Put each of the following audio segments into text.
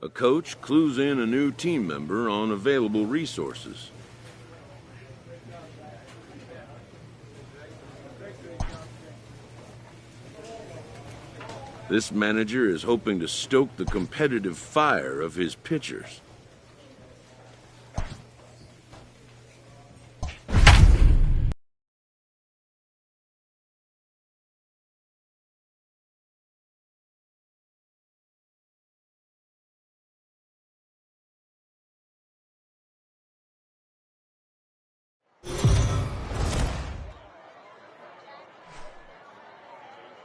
A coach clues in a new team member on available resources. This manager is hoping to stoke the competitive fire of his pitchers.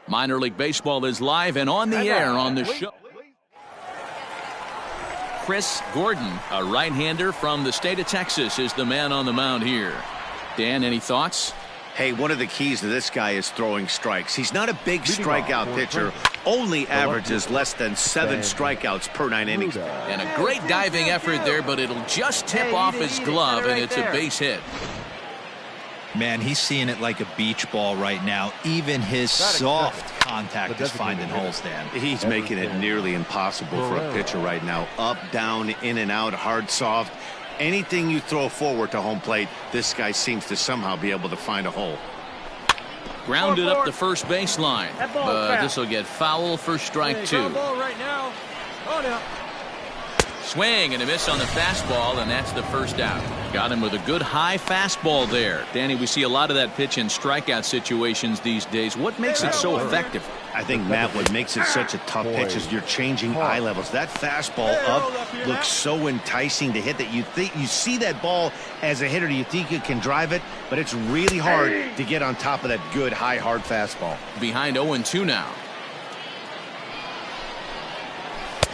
Minor League Baseball is live and on the air on the show. Chris Gordon, a right-hander from the state of Texas, is the man on the mound here. Dan, any thoughts? Hey, one of the keys to this guy is throwing strikes. He's not a big strikeout pitcher, only averages less than 7 strikeouts per 9 innings. And a great diving effort there, but it'll just tip off his glove, and it's a base hit. Man, he's seeing it like a beach ball right now. Even his soft contact is finding holes, Dan. He's making it nearly impossible for a pitcher right now. Up, down, in and out, hard, soft. Anything you throw forward to home plate, this guy seems to somehow be able to find a hole. Grounded up the first baseline, but this will get foul for strike 2. Swing and a miss on the fastball, and that's the first out. Got him with a good high fastball there. Danny, we see a lot of that pitch in strikeout situations these days. What makes it so effective? I think, Matt, what makes it such a tough pitch is you're changing eye levels. That fastball up looks so enticing to hit that you think you see that ball as a hitter, you think you can drive it, but it's really hard to get on top of that good high hard fastball. Behind 0-2 now.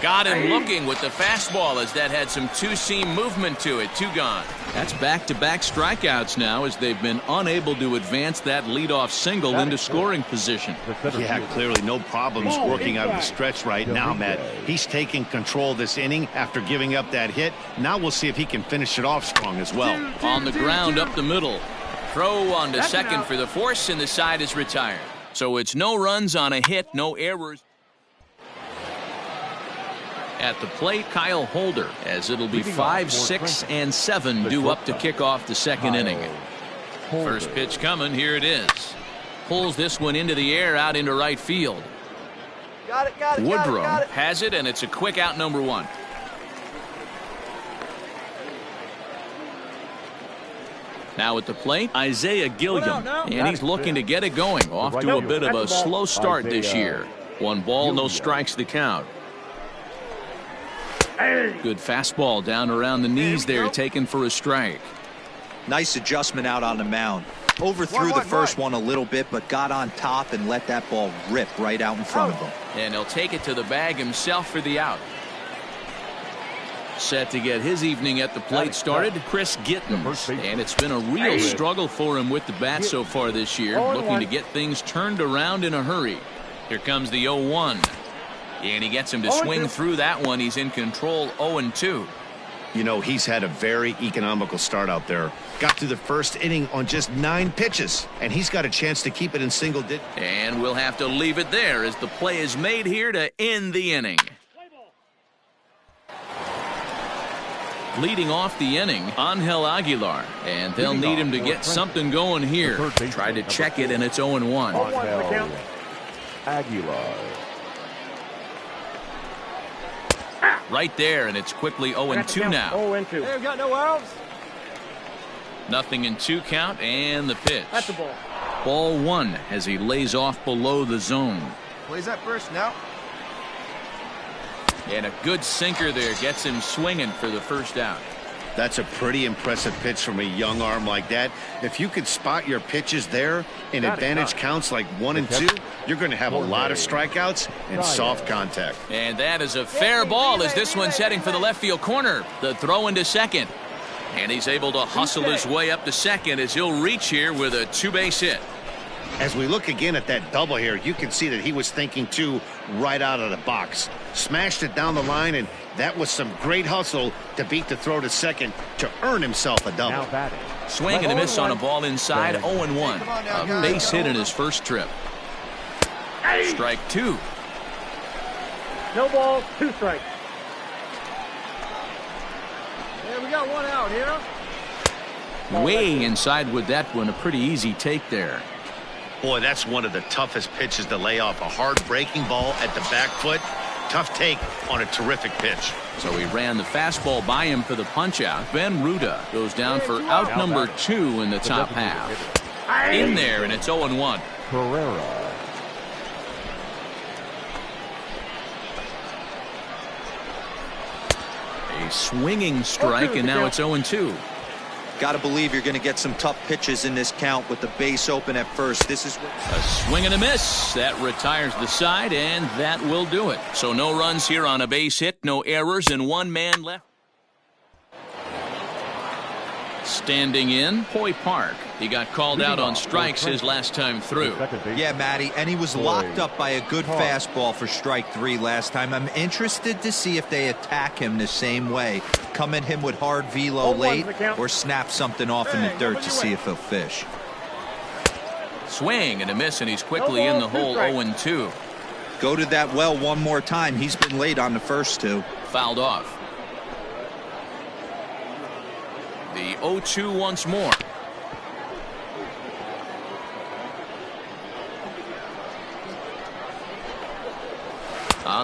Got him looking with the fastball as that had some two-seam movement to it. 2 gone. That's back-to-back strikeouts now as they've been unable to advance that leadoff single into scoring position. Yeah, clearly no problems working out of the stretch right now, Matt. He's taking control of this inning after giving up that hit. Now we'll see if he can finish it off strong as well. On the ground up the middle. Throw on to second for the force, and the side is retired. So it's no runs on a hit, no errors. At the plate, Kyle Holder, as it'll be 5, 6, and 7 due up to kick off the second inning. First pitch coming, here it is. Pulls this one into the air out into right field. Woodrum has it, and it's a quick out, number 1. Now at the plate, Isaiah Gilliam, and he's looking to get it going. Off to a bit of a slow start this year. 1 ball, no strikes the count. Good fastball down around the knees there, taken for a strike. Nice adjustment out on the mound. Overthrew the first one a little bit, but got on top and let that ball rip right out in front of him. And he'll take it to the bag himself for the out. Set to get his evening at the plate started, Chris Gittens. And it's been a real struggle for him with the bat so far this year, looking to get things turned around in a hurry. Here comes the 0-1. And he gets him to swing through that one. He's in control, 0-2. You know, he's had a very economical start out there. Got through the first inning on just 9 pitches, and he's got a chance to keep it in single digits. And we'll have to leave it there as the play is made here to end the inning. Leading off the inning, Angel Aguilar, and they'll need him to get something going here. Try to check it, and it's 0-1. Aguilar. Right there, and it's quickly 0-2 now. 0-2. Hey, we got no outs. Nothing in 2 count, and the pitch. That's the ball. Ball 1 as he lays off below the zone. Plays that first now. And a good sinker there gets him swinging for the first out. That's a pretty impressive pitch from a young arm like that. If you could spot your pitches there in advantage counts like 1 and 2, you're going to have a lot of strikeouts and soft contact. And that is a fair ball as this one's heading for the left field corner. The throw into second. And he's able to hustle his way up to second as he'll reach here with a 2-base hit. As we look again at that double here, you can see that he was thinking too right out of the box. Smashed it down the line, and that was some great hustle to beat the throw to second to earn himself a double. Swing and a miss on a ball inside, 0-1. A base hit in his first trip. Strike 2. No balls, 2 strikes. Yeah, we got one out here. Way inside with that one. A pretty easy take there. Boy, that's one of the toughest pitches to lay off. A hard breaking ball at the back foot. Tough take on a terrific pitch. So he ran the fastball by him for the punch out. Ben Ruda goes down for out number 2 in the top half. In there, and it's 0-1. Pereira. A swinging strike, and now it's 0-2. Got to believe you're going to get some tough pitches in this count with the base open at first. This is a swing and a miss. That retires the side, and that will do it. So no runs here on a base hit, no errors, and 1 man left. Standing in, Hoy Park. He got called out on strikes his last time through. Yeah, Matty, and he was locked up by a good fastball for strike 3 last time. I'm interested to see if they attack him the same way. Come at him with hard velo late or snap something off in the dirt to see if he'll fish. Swing and a miss, and he's quickly in the hole. 0-2. Go to that well one more time. He's been late on the first 2. Fouled off. The 0-2 once more.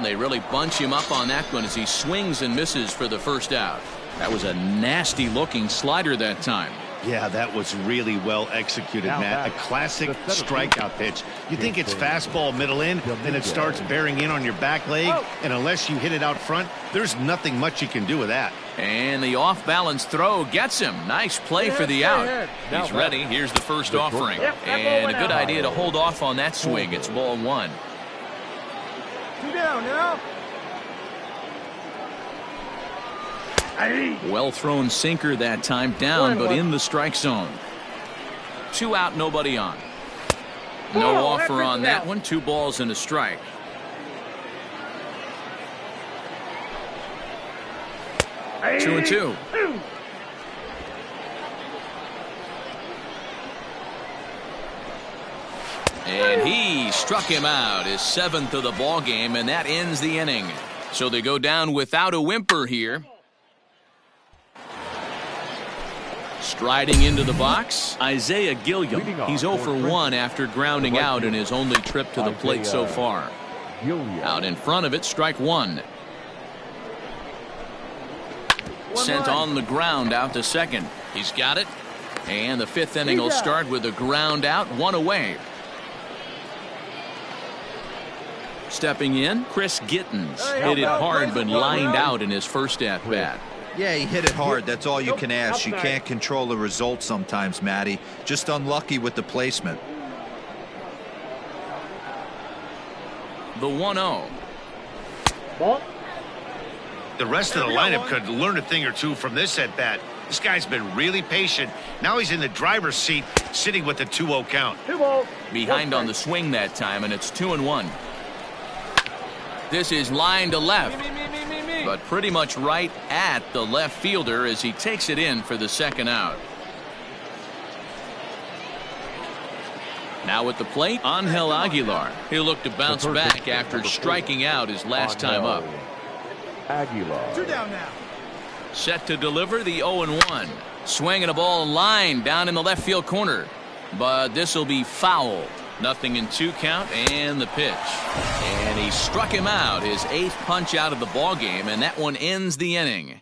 They really bunch him up on that one as he swings and misses for the first out. That was a nasty looking slider that time. Yeah, that was really well executed, Matt. A classic strikeout pitch. You think it's fastball middle in, then it starts bearing in on your back leg, and unless you hit it out front, there's nothing much you can do with that. And the off-balance throw gets him. Nice play for the out. He's ready. Here's the first offering. And a good idea to hold off on that swing. It's ball 1. 2 down now. Well thrown sinker that time, down but in the strike zone. 2 out, nobody on. No offer on that one. 2 balls and a strike. Two and two. And he struck him out, his 7th of the ball game, and that ends the inning. So they go down without a whimper here. Striding into the box, Isaiah Gilliam. He's 0 for 1 after grounding out in his only trip to the plate so far. Out in front of it, strike 1. Sent on the ground out to second. He's got it. And the 5th inning will start with a ground out, 1 away. Stepping in, Chris Gittens. Hit it hard but lined out in his first at-bat. Yeah, he hit it hard. That's all you can ask. You can't control the result sometimes, Matty. Just unlucky with the placement. The 1-0. The rest of the lineup could learn a thing or two from this at-bat. This guy's been really patient. Now he's in the driver's seat, sitting with the 2-0 count. Behind on the swing that time, and it's 2-1. This is line to left, but pretty much right at the left fielder as he takes it in for the 2nd out. Now at the plate, Angel Aguilar. He'll look to bounce back after striking out his last time up. Aguilar. 2 down now. Set to deliver the 0-1. Swinging a ball line down in the left field corner, but this will be foul. 0-2 count, and the pitch. And he struck him out, his 8th punch out of the ball game, and that one ends the inning.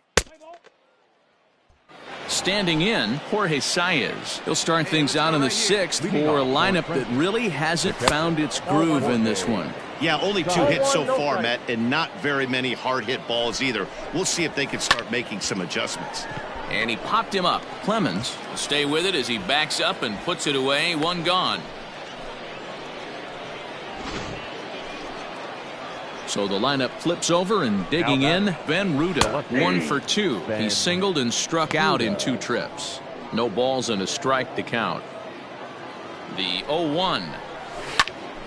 Standing in, Jorge Saez. He'll start things out in the 6th for a lineup that really hasn't found its groove in this one. Yeah, only 2 hits so far, Matt, and not very many hard hit balls either. We'll see if they can start making some adjustments. And he popped him up. Clemens will stay with it as he backs up and puts it away. 1 gone. So the lineup flips over, and digging in, Ben Ruda, 1 for 2. He singled and struck out in 2 trips. No balls and a strike to count. The 0-1.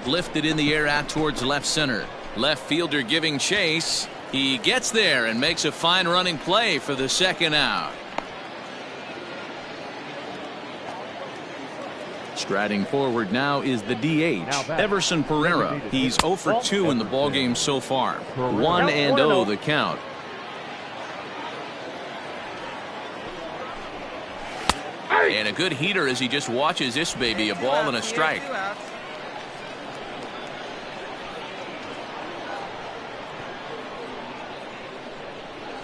Lifted in the air out towards left center. Left fielder giving chase. He gets there and makes a fine running play for the 2nd out. Striding forward now is the DH, Everson Pereira. He's 0 for 2 in the ballgame so far. 1-0 the count. And a good heater as he just watches this baby, a ball and a strike.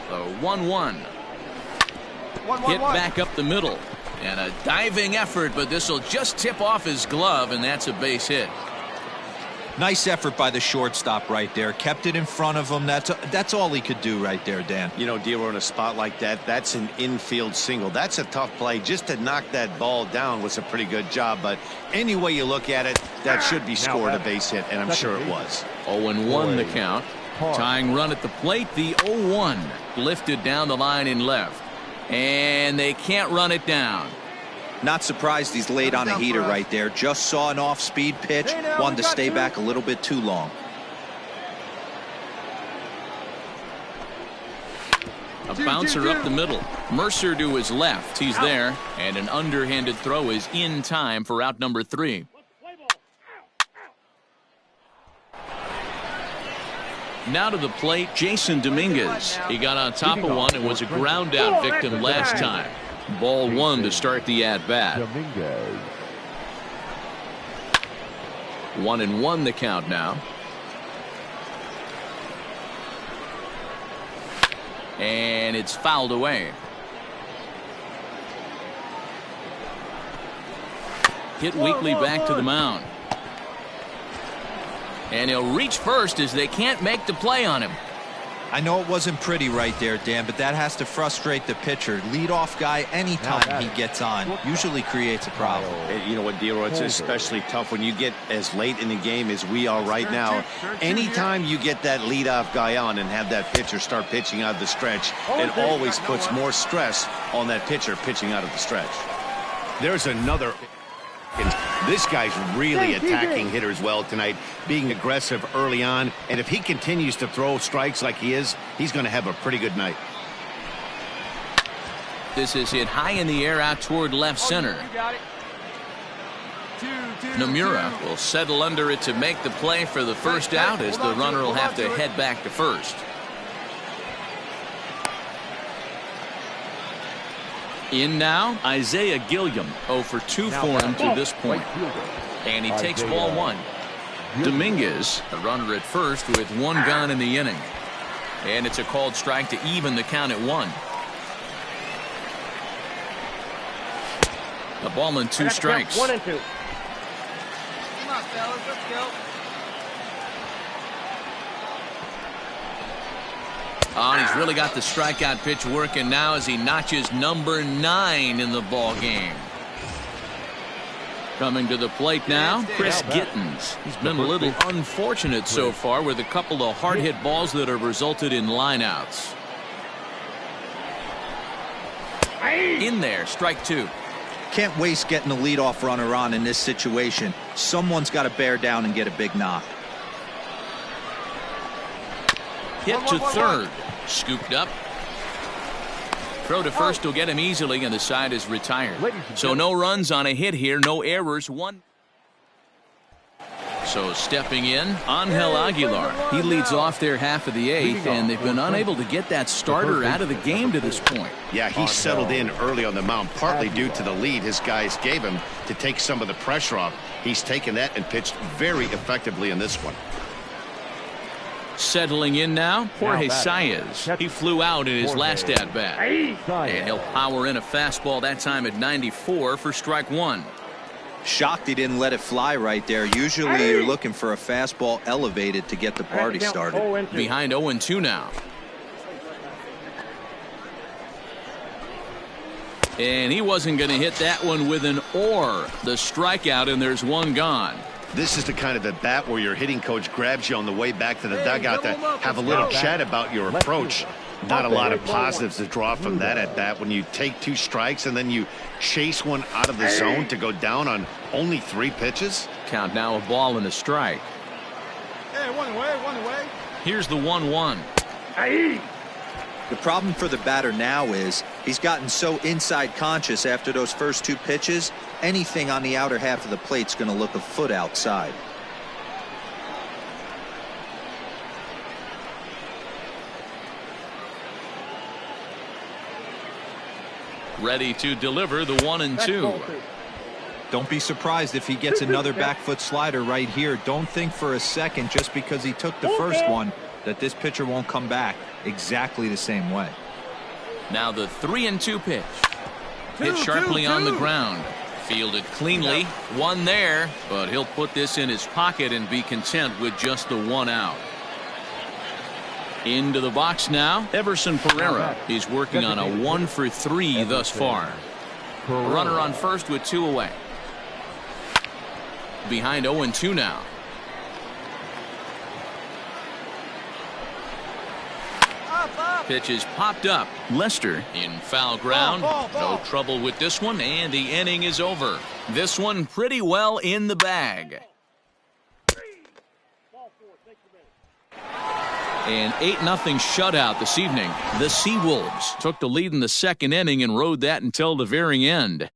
The 1-1. Hit back up the middle. And a diving effort, but this will just tip off his glove, and that's a base hit. Nice effort by the shortstop right there. Kept it in front of him. That's all he could do right there, Dan. You know, Dero, in a spot like that, that's an infield single. That's a tough play. Just to knock that ball down was a pretty good job. But any way you look at it, that should be scored a base hit, and I'm sure it was. 0-1 the count. Tying run at the plate, the 0-1. Lifted down the line in left. And they can't run it down. Not surprised he's laid on a heater right there. Just saw an off-speed pitch. Wanted to stay back a little bit too long. A bouncer up the middle. Mercer to his left. He's there. And an underhanded throw is in time for out number 3. Now to the plate, Jason Dominguez. He got on top of one and was a ground out victim last time. Ball 1 to start the at-bat. 1-1 the count now. And it's fouled away. Hit weakly back to the mound. And he'll reach first as they can't make the play on him. I know it wasn't pretty right there, Dan, but that has to frustrate the pitcher. Leadoff guy, anytime he gets on, usually creates a problem. You know what, Dero, it's especially tough when you get as late in the game as we are right now. Anytime you get that leadoff guy on and have that pitcher start pitching out of the stretch, it always puts more stress on that pitcher pitching out of the stretch. There's another. This guy's really attacking hitters well tonight, being aggressive early on, and if he continues to throw strikes like he is, he's going to have a pretty good night. This is hit high in the air out toward left center. Nomura will settle under it to make the play for the first out, as the runner will have to head back to first. In now, Isaiah Gilliam, 0 for 2 for him to this point. And he takes ball 1. Dominguez, the runner at first with 1 gone in the inning. And it's a called strike to even the count at 1. The ball and 2 strikes. 1 and 2. Come on, fellas, let's go. Oh, and he's really got the strikeout pitch working now as he notches number 9 in the ball game. Coming to the plate now, Chris Gittens. He's been a little unfortunate so far with a couple of hard-hit balls that have resulted in lineouts. In there, strike 2. Can't waste getting the leadoff runner on in this situation. Someone's got to bear down and get a big knock. Hit to third. Scooped up. Throw to first will get him easily, and the side is retired. So no runs on a hit here, no errors. 1. So stepping in, Angel Aguilar. He leads off their half of the 8th, and they've been unable to get that starter out of the game to this point. Yeah, he settled in early on the mound, partly due to the lead his guys gave him to take some of the pressure off. He's taken that and pitched very effectively in this one. Settling in now, Jorge Saez. He flew out in his last at-bat. And he'll power in a fastball that time at 94 for strike 1. Shocked he didn't let it fly right there. Usually you're looking for a fastball elevated to get the party started. Behind 0-2 now. And he wasn't going to hit that one with an or. The strikeout, and there's 1 gone. This is the kind of at bat where your hitting coach grabs you on the way back to the dugout to have a little chat about your approach. Not a lot of positives to draw from that at bat when you take 2 strikes and then you chase one out of the zone to go down on only 3 pitches. Count now, a ball and a strike. Hey, one away. Here's the 1-1. The problem for the batter now is he's gotten so inside conscious after those first 2 pitches. Anything on the outer half of the plate's going to look a foot outside. ready to deliver the 1-2. Don't be surprised if he gets another back foot slider right here. Don't think for a second, just because he took the first one, that this pitcher won't come back exactly the same way. Now the 3-2 pitch. Hit sharply on the ground. Fielded cleanly. One there, but he'll put this in his pocket and be content with just the 1 out. Into the box now, Everson Pereira. He's working on a 1-for-3 thus far. Runner on first with 2 away. Behind 0-2 now. Pitch is popped up. Lester in foul ground. No trouble with this one, and the inning is over. This one pretty well in the bag. An 8-0 shutout this evening. The Seawolves took the lead in the second inning and rode that until the very end.